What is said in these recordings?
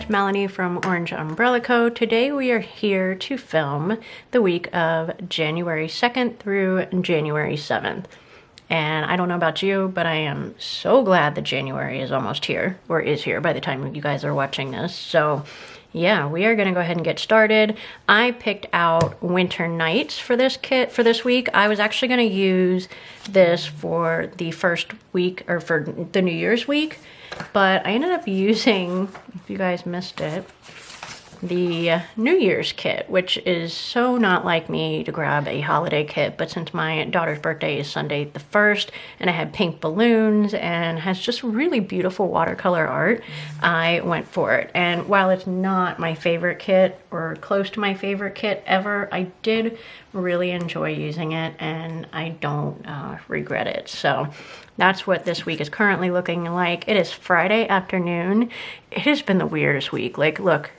it's Melanie from Orange Umbrella Co. Today we are here to film the week of January 2nd through January 7th. And I don't know about you, but I am so glad that January is almost here, or is here by the time you guys are watching this. So yeah, we are going to go ahead and get started. I picked out Winter Nights for this kit for this week. I was actually going to use this for the first week, or for the New Year's week. But I ended up using, if you guys missed it, the New Year's kit, which is so not like me to grab a holiday kit. But since my daughter's birthday is Sunday the 1st, and I had pink balloons and has just really beautiful watercolor art, I went for it. And while it's not my favorite kit or close to my favorite kit ever, I did really enjoy using it, and I don't regret it. So that's what this week is currently looking like. It is Friday afternoon. It has been the weirdest week. Like, look,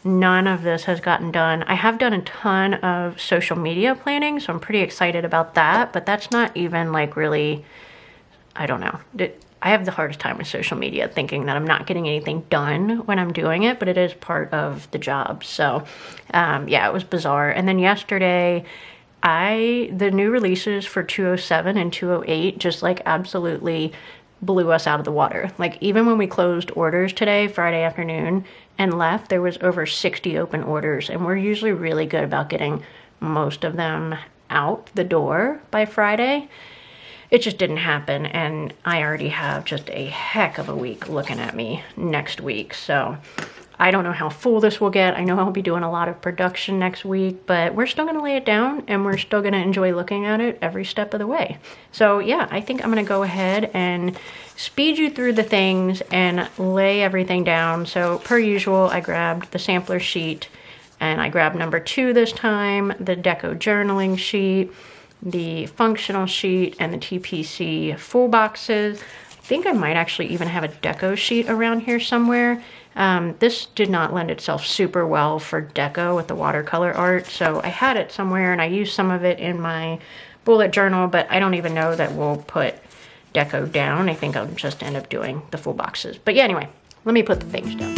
none of this has gotten done. I have done a ton of social media planning, so I'm pretty excited about that, but that's not even like really, I don't know. I have the hardest time with social media, thinking that I'm not getting anything done when I'm doing it, but it is part of the job. So yeah, it was bizarre. And then yesterday, the new releases for 207 and 208 just like absolutely blew us out of the water. Like, even when we closed orders today, Friday afternoon, and left, there was over 60 open orders, and we're usually really good about getting most of them out the door by Friday. It just didn't happen, and I already have just a heck of a week looking at me next week. So I don't know how full this will get. I know I'll be doing a lot of production next week, but we're still going to lay it down, and we're still going to enjoy looking at it every step of the way. So yeah, I think I'm going to go ahead and speed you through the things and lay everything down. So per usual, I grabbed the sampler sheet, and I grabbed number 2 this time, the Deco journaling sheet, the functional sheet, and the TPC full boxes. I think I might actually even have a deco sheet around here somewhere. This did not lend itself super well for deco with the watercolor art, so I had it somewhere, and I used some of it in my bullet journal, but I don't even know that we'll put deco down. I think I'll just end up doing the full boxes. But yeah, anyway, let me put the things down.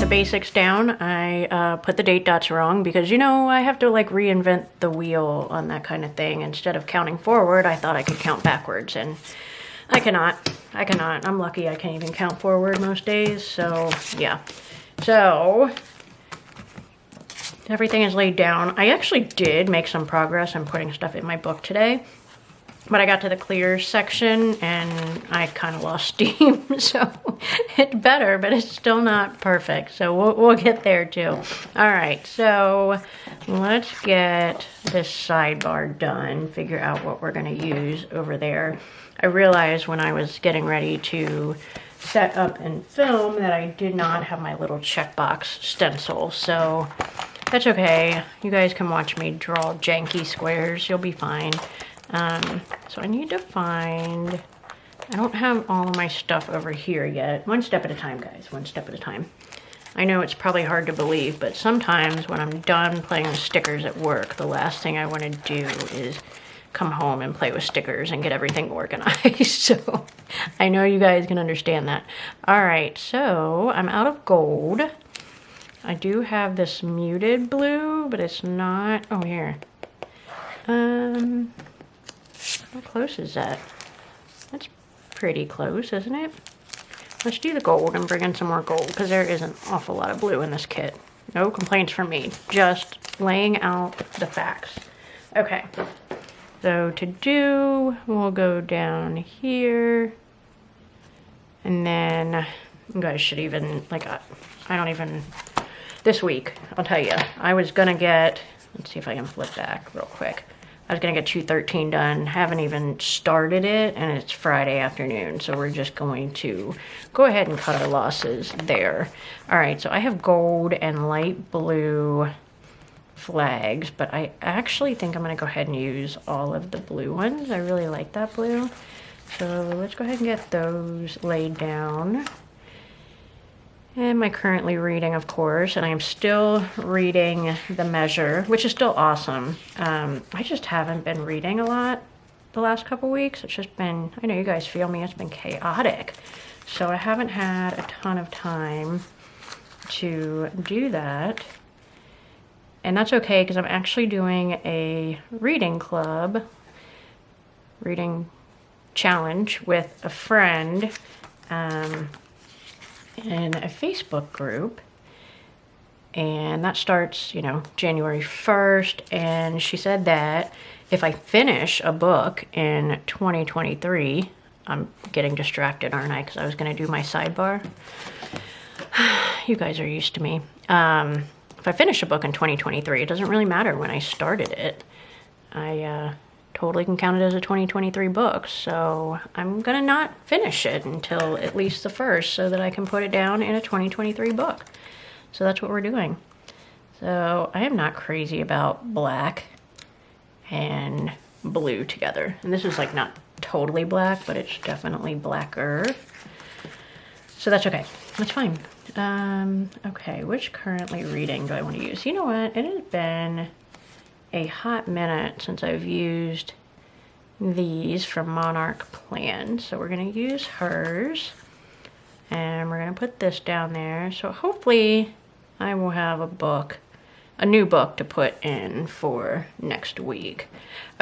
Basics down. I put the date dots wrong because, you know, I have to like reinvent the wheel on that kind of thing. Instead of counting forward, I thought I could count backwards, and I cannot. I'm lucky I can't even count forward most days. So yeah, so everything is laid down. I actually did make some progress in putting stuff in my book today, but I got to the clear section and I kind of lost steam. So it's better, but it's still not perfect. So we'll get there too. All right, so let's get this sidebar done, figure out what we're going to use over there. I realized when I was getting ready to set up and film that I did not have my little checkbox stencil. So that's okay. You guys can watch me draw janky squares. You'll be fine. So I need to find, I don't have all of my stuff over here yet. One step at a time, guys, one step at a time. I know it's probably hard to believe, but sometimes when I'm done playing with stickers at work, the last thing I want to do is come home and play with stickers and get everything organized. So I know you guys can understand that. All right, so I'm out of gold. I do have this muted blue, but it's not, oh, here. How close is that? That's pretty close, isn't it? Let's do the gold and bring in some more gold, because there is an awful lot of blue in this kit. No complaints from me, just laying out the facts. Okay, So to do, we'll go down here. And then you guys should even, like, I don't even, this week, I'll tell you, I was gonna get, let's see if I can flip back real quick. I was gonna get 213 done, haven't even started it, and it's Friday afternoon, so we're just going to go ahead and cut our losses there. All right, so I have gold and light blue flags, but I actually think I'm gonna go ahead and use all of the blue ones. I really like that blue. So let's go ahead and get those laid down. And my currently reading, of course, and I am still reading The Measure, which is still awesome. I just haven't been reading a lot the last couple weeks. It's just been, I know you guys feel me, it's been chaotic. So I haven't had a ton of time to do that. And that's okay, because I'm actually doing a reading club, reading challenge with a friend in a Facebook group, and that starts, you know, January 1st, and she said that if I finish a book in 2023, I'm getting distracted, aren't I, because I was going to do my sidebar. You guys are used to me. If I finish a book in 2023, it doesn't really matter when I started it. I totally can count it as a 2023 book, so I'm gonna not finish it until at least the 1st so that I can put it down in a 2023 book. So that's what we're doing. So I am not crazy about black and blue together. And this is like not totally black, but it's definitely blacker. So that's okay, that's fine. Okay, which currently reading do I want to use? You know what, it has been a hot minute since I've used these from Monarch Plan. So we're going to use hers, and we're going to put this down there. So hopefully I will have a new book to put in for next week.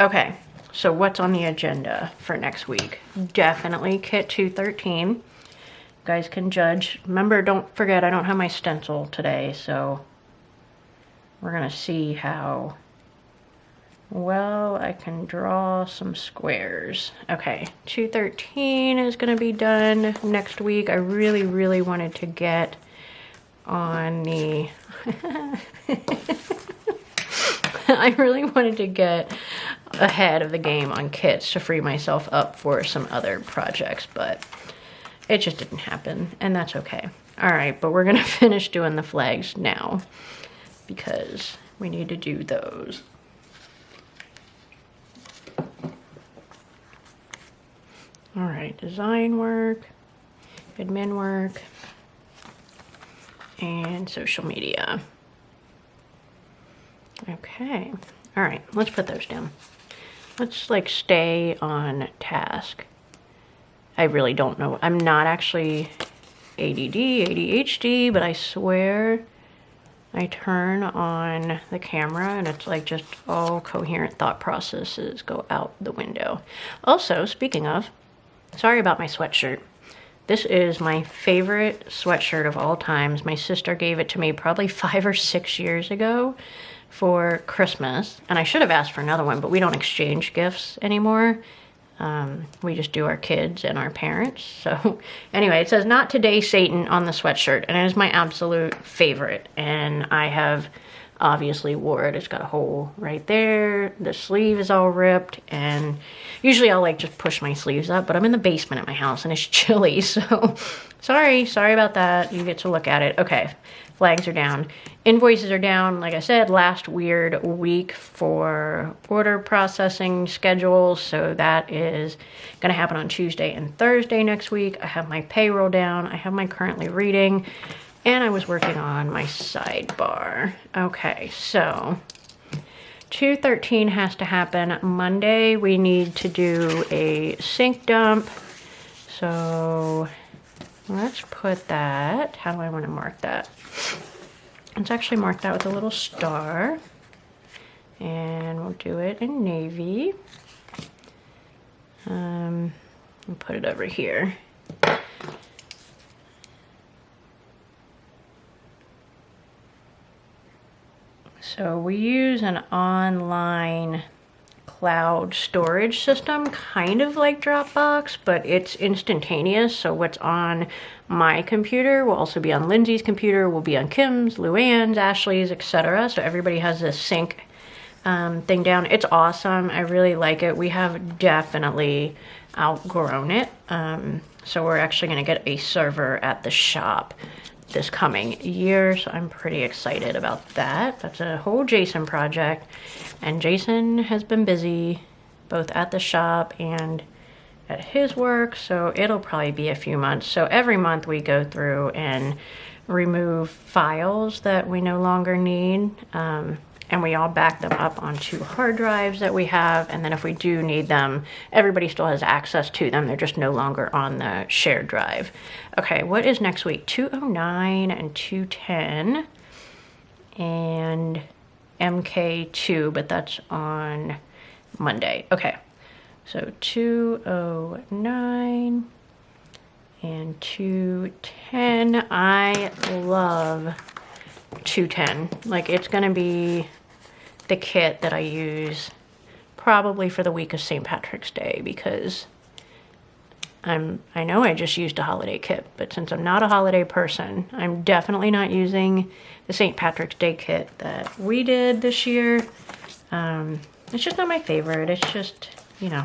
Okay, so what's on the agenda for next week? Definitely Kit 213. You guys can judge. Remember, don't forget, I don't have my stencil today, so we're going to see how well I can draw some squares. Okay, 213 is going to be done next week. I really, really wanted to get on the... I really wanted to get ahead of the game on kits to free myself up for some other projects, but it just didn't happen, and that's okay. All right, but we're going to finish doing the flags now because we need to do those. All right, design work, admin work, and social media. Okay, all right, let's put those down. Let's like stay on task. I really don't know. I'm not actually ADD, ADHD, but I swear I turn on the camera and it's like just all coherent thought processes go out the window. Also, speaking of, sorry about my sweatshirt. This is my favorite sweatshirt of all times. My sister gave it to me probably 5 or 6 years ago for Christmas. And I should have asked for another one, but we don't exchange gifts anymore. We just do our kids and our parents. So anyway, it says "Not Today, Satan" on the sweatshirt, and it is my absolute favorite. And I have obviously wore it. It's got a hole right there. The sleeve is all ripped, and usually I'll like just push my sleeves up, but I'm in the basement at my house and it's chilly, so sorry about that. You get to look at it. Okay, flags are down. Invoices are down. Like I said, last weird week for order processing schedules, so that is going to happen on Tuesday and Thursday next week. I have my payroll down. I have my currently reading, and I was working on my sidebar. Okay, so 213 has to happen Monday. We need to do a sink dump. So let's put that. How do I want to mark that? Let's actually mark that with a little star. And we'll do it in navy. And put it over here. So we use an online cloud storage system, kind of like Dropbox, but it's instantaneous. So what's on my computer will also be on Lindsay's computer, will be on Kim's, Luann's, Ashley's, etc. So everybody has this sync thing down. It's awesome. I really like it. We have definitely outgrown it. So we're actually going to get a server at the shop this coming year, so I'm pretty excited about that. That's a whole Jason project, and Jason has been busy both at the shop and at his work, so it'll probably be a few months. So every month we go through and remove files that we no longer need, and we all back them up onto hard drives that we have, and then if we do need them, everybody still has access to them. They're just no longer on the shared drive. Okay, what is next week? 209 and 210 and MK2, but that's on Monday. Okay, so 209 and 210. I love 210. Like, it's gonna be the kit that I use probably for the week of St. Patrick's Day, because I know I just used a holiday kit, but since I'm not a holiday person, I'm definitely not using the St. Patrick's Day kit that we did this year. It's just not my favorite. It's just, you know,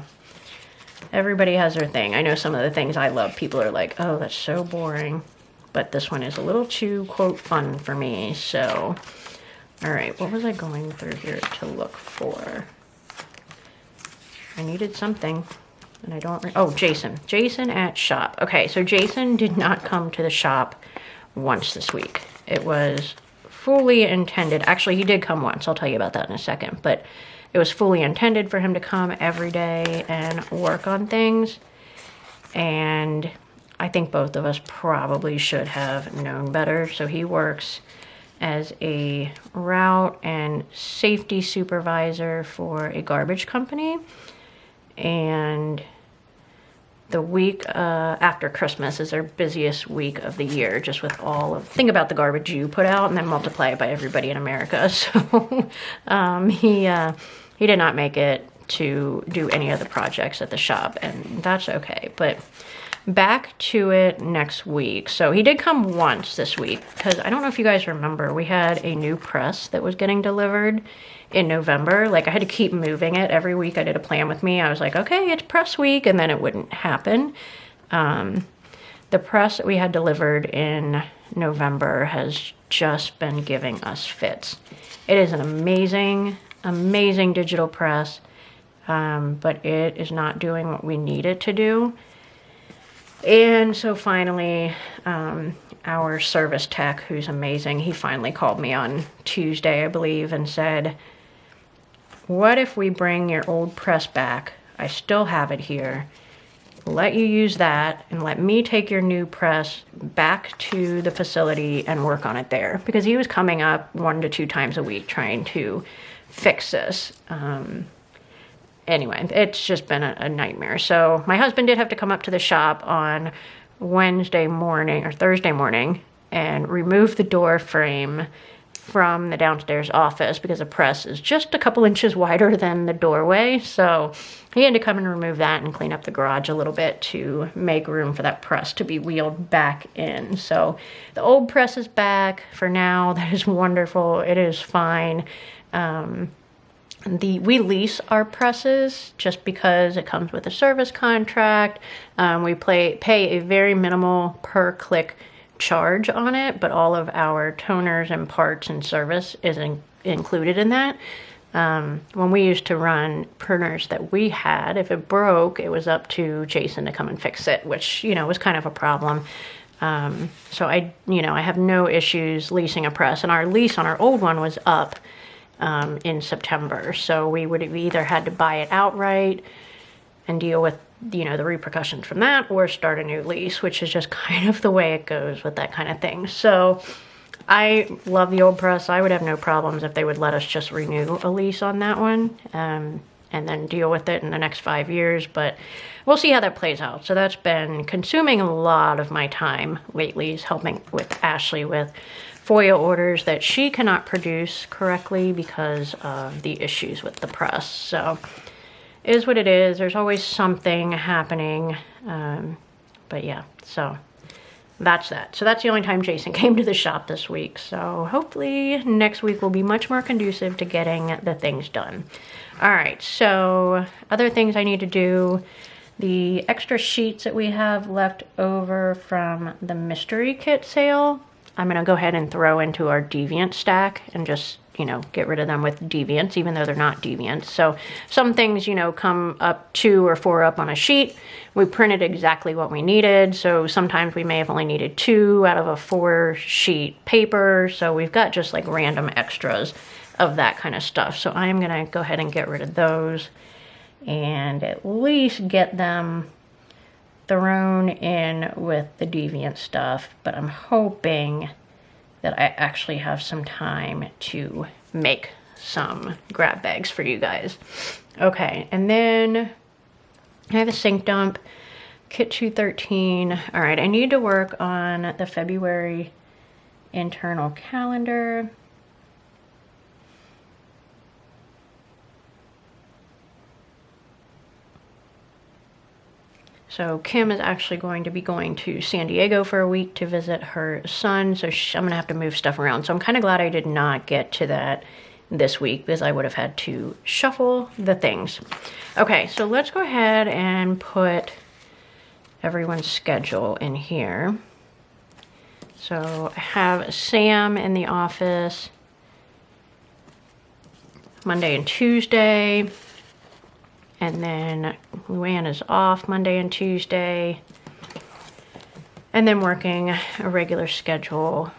everybody has their thing. I know some of the things I love, people are like, oh, that's so boring. But this one is a little too, quote, fun for me. So, all right, what was I going through here to look for? I needed something, and I don't, oh, Jason. Jason at shop. Okay, so Jason did not come to the shop once this week. It was fully intended. Actually, he did come once. I'll tell you about that in a second. But it was fully intended for him to come every day and work on things. And I think both of us probably should have known better. So he works as a route and safety supervisor for a garbage company. And the week after Christmas is our busiest week of the year, just with all of, think about the garbage you put out and then multiply it by everybody in America. So he did not make it to do any of the projects at the shop, and that's okay. But back to it next week. So he did come once this week, because I don't know if you guys remember, we had a new press that was getting delivered in November. Like, I had to keep moving it every week. I did a plan with me. I was like, okay, it's press week, and then it wouldn't happen. The press that we had delivered in November has just been giving us fits. It is an amazing, amazing digital press, but it is not doing what we need it to do. And so finally, our service tech, who's amazing, he finally called me on Tuesday, I believe, and said, what if we bring your old press back? I still have it here. Let you use that, and let me take your new press back to the facility and work on it there. Because he was coming up 1 to 2 times a week trying to fix this. Anyway, it's just been a nightmare. So my husband did have to come up to the shop on Wednesday morning or Thursday morning and remove the door frame from the downstairs office, because the press is just a couple inches wider than the doorway. So he had to come and remove that and clean up the garage a little bit to make room for that press to be wheeled back in. So the old press is back for now. That is wonderful. It is fine. We lease our presses just because it comes with a service contract. We pay a very minimal per click charge on it, but all of our toners and parts and service is included in that. When we used to run printers that we had, if it broke, it was up to Jason to come and fix it, which, you know, was kind of a problem. So I have no issues leasing a press, and our lease on our old one was up in September. So we either had to buy it outright and deal with, the repercussions from that, or start a new lease, which is just kind of the way it goes with that kind of thing. So I love the old press. I would have no problems if they would let us just renew a lease on that one, and then deal with it in the next 5 years, but we'll see how that plays out. So that's been consuming a lot of my time lately, is helping with Ashley with FOIA orders that she cannot produce correctly because of the issues with the press. So is what it is. There's always something happening. But yeah, so that's that. So that's the only time Jason came to the shop this week. So hopefully next week will be much more conducive to getting the things done. All right, so other things I need to do. The extra sheets that we have left over from the mystery kit sale, I'm gonna go ahead and throw into our deviant stack and just, you know, get rid of them with deviants, even though they're not deviants. So some things, you know, come up 2 or 4 up on a sheet. We printed exactly what we needed. So sometimes we may have only needed 2 out of a 4 sheet paper. So we've got just like random extras of that kind of stuff. So I'm gonna go ahead and get rid of those and at least get them thrown in with the deviant stuff. But I'm hoping that I actually have some time to make some grab bags for you guys. Okay, and then I have a sink dump, kit 213. All right, I need to work on the February internal calendar. So Kim is actually going to be going to San Diego for a week to visit her son. So I'm gonna have to move stuff around. So I'm kind of glad I did not get to that this week because I would have had to shuffle the things. Okay, so let's go ahead and put everyone's schedule in here. So I have Sam in the office Monday and Tuesday. And then Luann is off Monday and Tuesday. And then working a regular schedule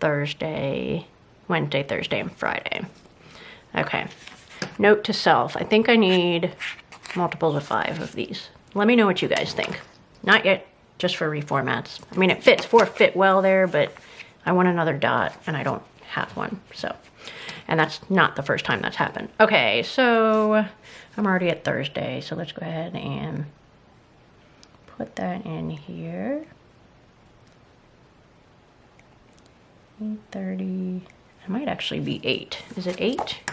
Thursday, Wednesday, Thursday, and Friday. Okay. Note to self. I think I need multiples of 5 of these. Let me know what you guys think. Not yet, just for reformats. I mean, it fits, 4 fit well there, but I want another dot and I don't have one, so. And that's not the first time that's happened. Okay, so I'm already at Thursday, so let's go ahead and put that in here. 8:30, it might actually be 8. Is it 8? I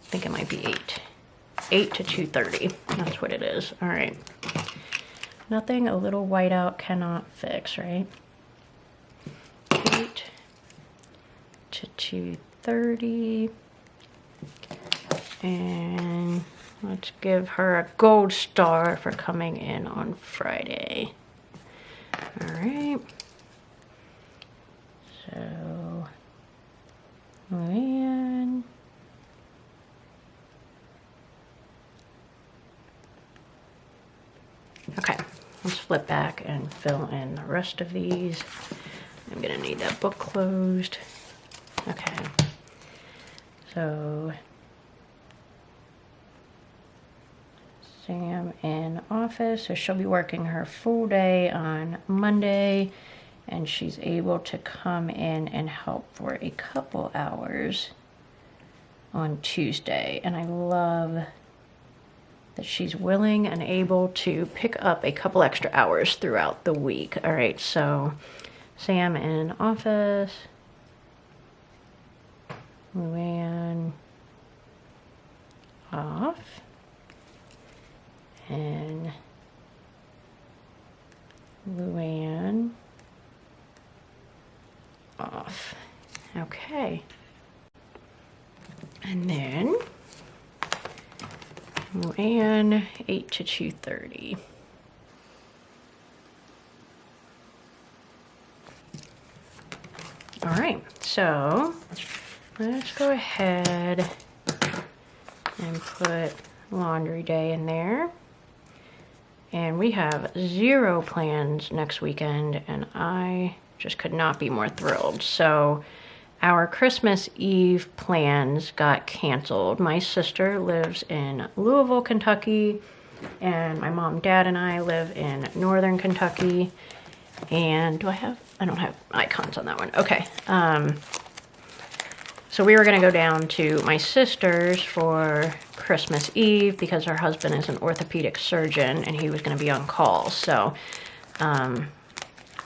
think it might be 8. 8 to 2:30, that's what it is. All right. Nothing a little whiteout cannot fix, right? 8 to 2:30. And let's give her a gold star for coming in on Friday. All right. So, Luann. Okay, let's flip back and fill in the rest of these. I'm gonna need that book closed. Okay. So, Sam in office, so she'll be working her full day on Monday, and she's able to come in and help for a couple hours on Tuesday. And I love that she's willing and able to pick up a couple extra hours throughout the week. All right, so Sam in office, Luann off, and Luann off. Okay. And then Luann 8 to 2:30. All right, so let's go ahead and put laundry day in there. And we have 0 plans next weekend, and I just could not be more thrilled. So our Christmas Eve plans got canceled. My sister lives in Louisville, Kentucky, and my mom, dad, and I live in northern Kentucky. And I don't have icons on that one. Okay. So we were gonna go down to my sister's for Christmas Eve because her husband is an orthopedic surgeon and he was gonna be on call. So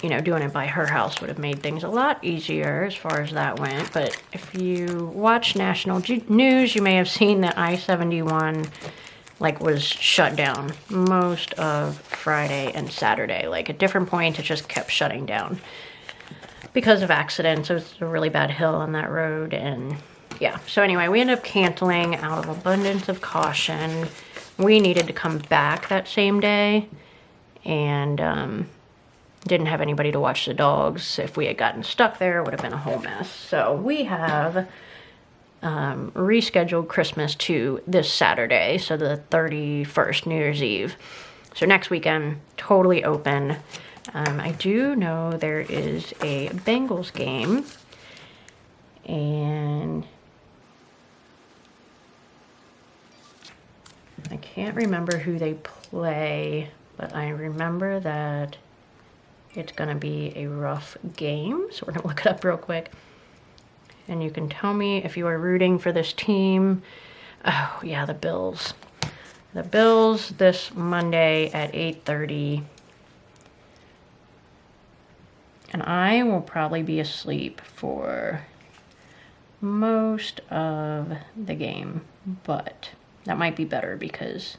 you know, doing it by her house would have made things a lot easier as far as that went. But if you watch national news, you may have seen that I-71 like was shut down most of Friday and Saturday. Like at different points, it just kept shutting down because of accidents. It was a really bad hill on that road, and yeah. So anyway, we ended up canceling out of abundance of caution. We needed to come back that same day, and didn't have anybody to watch the dogs. If we had gotten stuck there, it would have been a whole mess. So we have rescheduled Christmas to this Saturday, so the 31st, New Year's Eve. So next weekend, totally open. I do know there is a Bengals game, and I can't remember who they play, but I remember that it's going to be a rough game, so we're going to look it up real quick. And you can tell me if you are rooting for this team. Oh, yeah, the Bills. The Bills this Monday at 8:30. And I will probably be asleep for most of the game, but that might be better because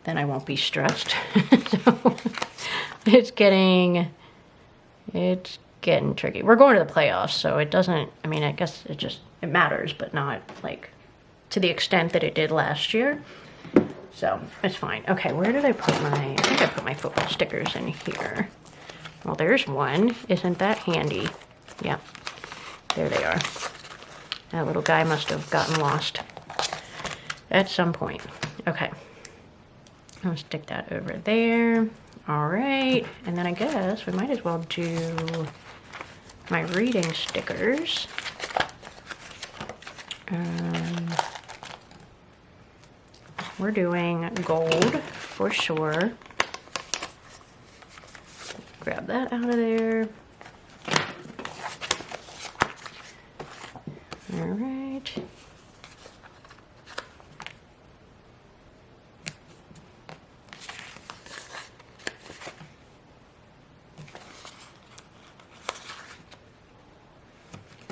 then I won't be stressed. So it's getting tricky. We're going to the playoffs, so it doesn't, I mean, I guess it matters, but not like to the extent that it did last year. So it's fine. Okay, where did I put I think I put my football stickers in here. Well, there's one. Isn't that handy? Yep. There they are. That little guy must have gotten lost at some point. Okay. I'll stick that over there. All right. And then I guess we might as well do my reading stickers. We're doing gold for sure. Grab that out of there. All right.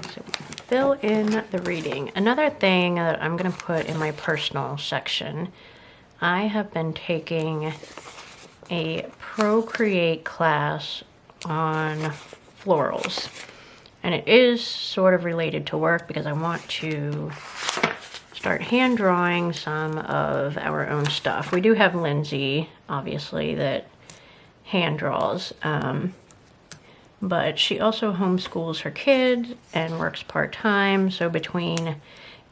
So fill in the reading. Another thing that I'm going to put in my personal section, I have been taking a Procreate class on florals, and it is sort of related to work because I want to start hand drawing some of our own stuff. We do have Lindsay, obviously, that hand draws, but she also homeschools her kids and works part-time, so between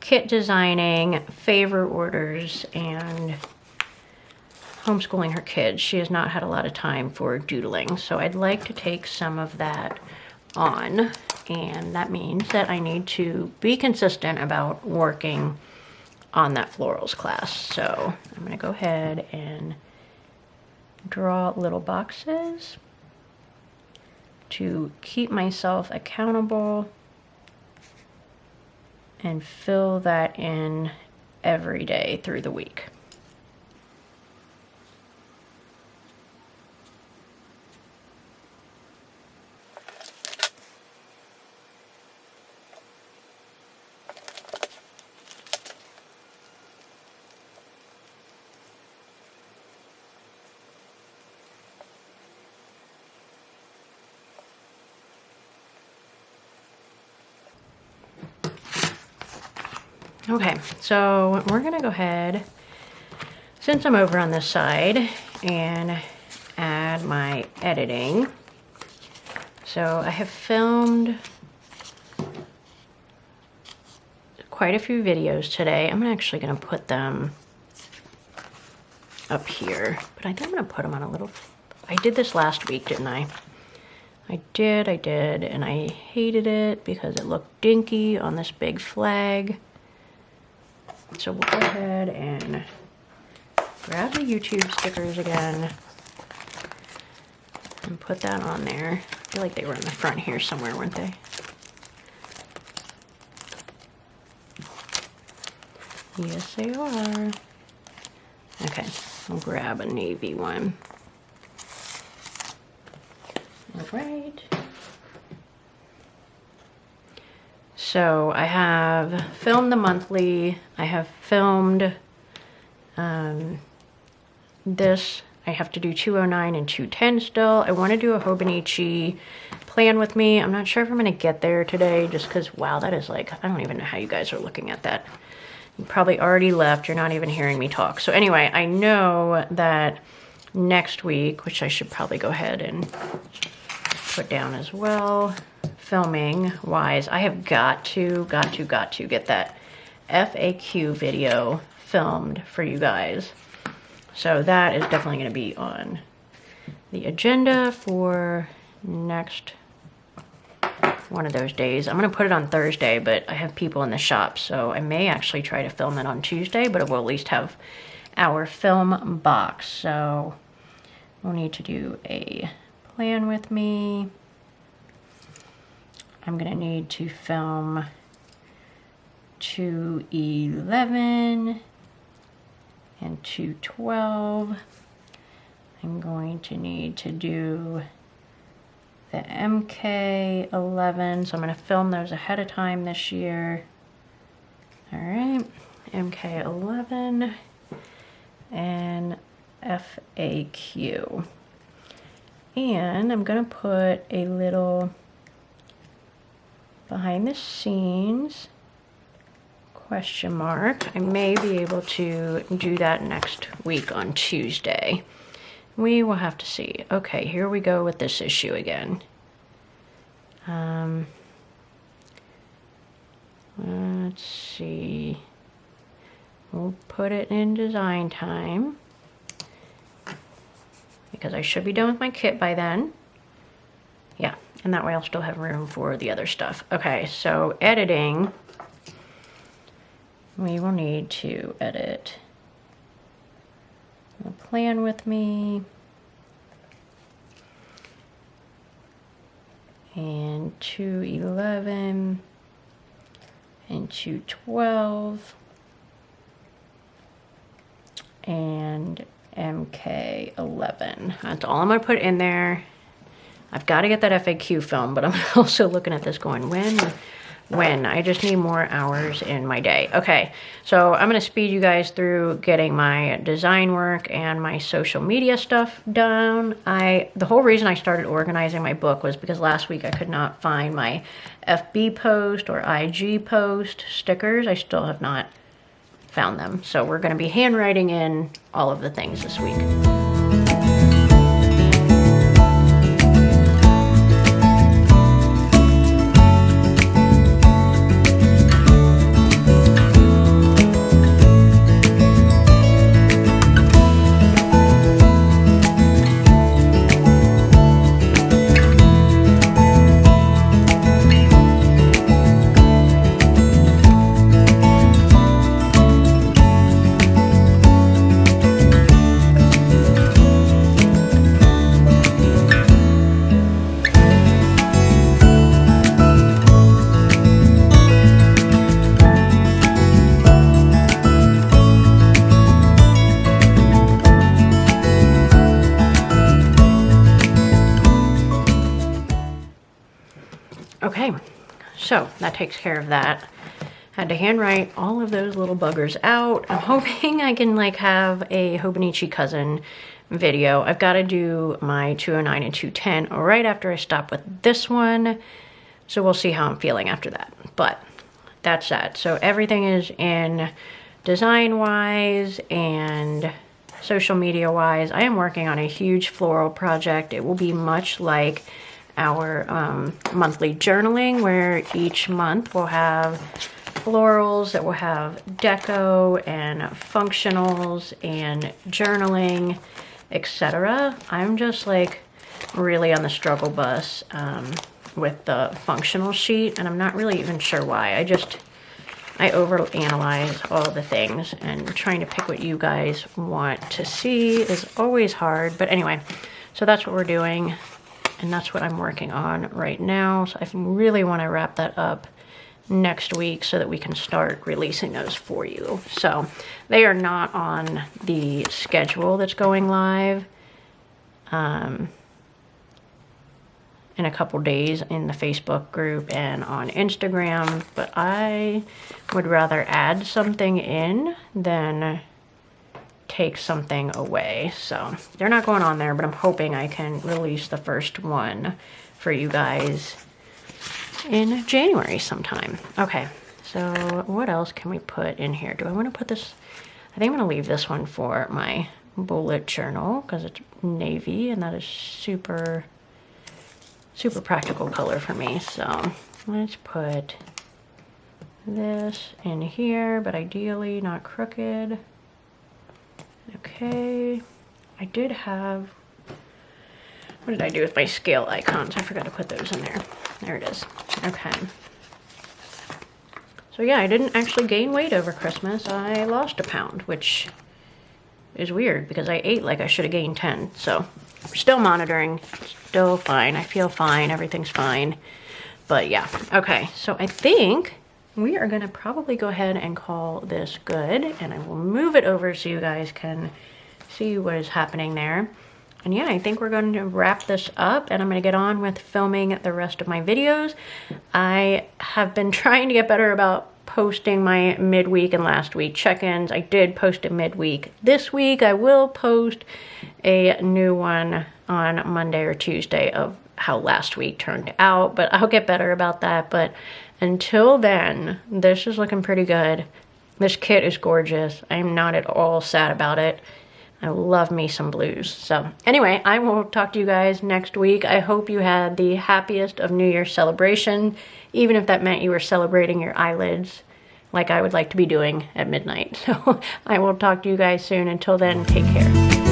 kit designing, favor orders, and homeschooling her kids, she has not had a lot of time for doodling. So I'd like to take some of that on, and that means that I need to be consistent about working on that florals class. So I'm going to go ahead and draw little boxes to keep myself accountable and fill that in every day through the week. Okay, so we're gonna go ahead, since I'm over on this side, and add my editing. So I have filmed quite a few videos today. I'm actually gonna put them up here, but I think I'm gonna put them on a little, I did this last week, didn't I? I did, and I hated it because it looked dinky on this big flag. So we'll go ahead and grab the YouTube stickers again and put that on there. I feel like they were in the front here somewhere, weren't they? Yes, they are. Okay, I'll grab a navy one. right. So I have filmed the monthly. I have filmed this. I have to do 209 and 210 still. I want to do a Hobonichi plan with me. I'm not sure if I'm going to get there today just because, wow, that is like, I don't even know how you guys are looking at that. You probably already left. You're not even hearing me talk. So anyway, I know that next week, which I should probably go ahead and put down as well, filming wise, I have got to get that FAQ video filmed for you guys. So that is definitely going to be on the agenda for next one of those days. I'm going to put it on Thursday, but I have people in the shop, so I may actually try to film it on Tuesday, but it will at least have our film box. So we'll need to do a plan with me. I'm going to need to film 211 and 212. I'm going to need to do the MK11, so I'm going to film those ahead of time this year. All right, MK11 and FAQ. And I'm going to put a little behind the scenes question mark. I may be able to do that next week on Tuesday. We will have to see. Okay, here we go with this issue again. Let's see. We'll put it in design time because I should be done with my kit by then. Yeah, and that way I'll still have room for the other stuff. Okay, so editing. We will need to edit the plan with me and 211 and 212 and MK11. That's all I'm going to put in there. I've got to get that FAQ film, but I'm also looking at this going, when I just need more hours in my day. Okay, so I'm going to speed you guys through getting my design work and my social media stuff done. The whole reason I started organizing my book was because last week I could not find my FB post or IG post stickers. I still have not found them. So we're going to be handwriting in all of the things this week. Okay, so that takes care of that. Had to handwrite all of those little buggers out. I'm hoping I can like have a Hobonichi cousin video. I've got to do my 209 and 210 right after I stop with this one. So we'll see how I'm feeling after that. But that's that. So everything is in design-wise and social media-wise. I am working on a huge floral project. It will be much like our monthly journaling, where each month we'll have florals that will have deco and functionals and journaling, etc. I'm just like really on the struggle bus with the functional sheet, and I'm not really even sure why. I overanalyze all the things, and trying to pick what you guys want to see is always hard. But anyway, so that's what we're doing. And that's what I'm working on right now. So I really want to wrap that up next week so that we can start releasing those for you. So they are not on the schedule that's going live. in a couple days in the Facebook group and on Instagram, but I would rather add something in than take something away. So they're not going on there, but I'm hoping I can release the first one for you guys in January sometime. Okay, so what else can we put in here? Do I want to put this? I think I'm going to leave this one for my bullet journal because it's navy and that is super practical color for me. So let's put this in here, but ideally not crooked. Okay, I did have, what did I do with my scale icons? I forgot to put those in there. There it is. Okay. So yeah, I didn't actually gain weight over Christmas. I lost a pound, which is weird because I ate like I should have gained 10. So still monitoring, still fine. I feel fine, everything's fine. But yeah, okay. So I think we are gonna probably go ahead and call this good, and I will move it over so you guys can see what is happening there. And yeah, I think we're going to wrap this up, and I'm going to get on with filming the rest of my videos. I have been trying to get better about posting my midweek and last week check-ins. I did post a midweek this week. I will post a new one on Monday or Tuesday of how last week turned out, but I'll get better about that. But until then, this is looking pretty good. This kit is gorgeous. I'm not at all sad about it. I love me some blues. So anyway, I will talk to you guys next week. I hope you had the happiest of New Year's celebration, even if that meant you were celebrating your eyelids like I would like to be doing at midnight. So I will talk to you guys soon. Until then, take care.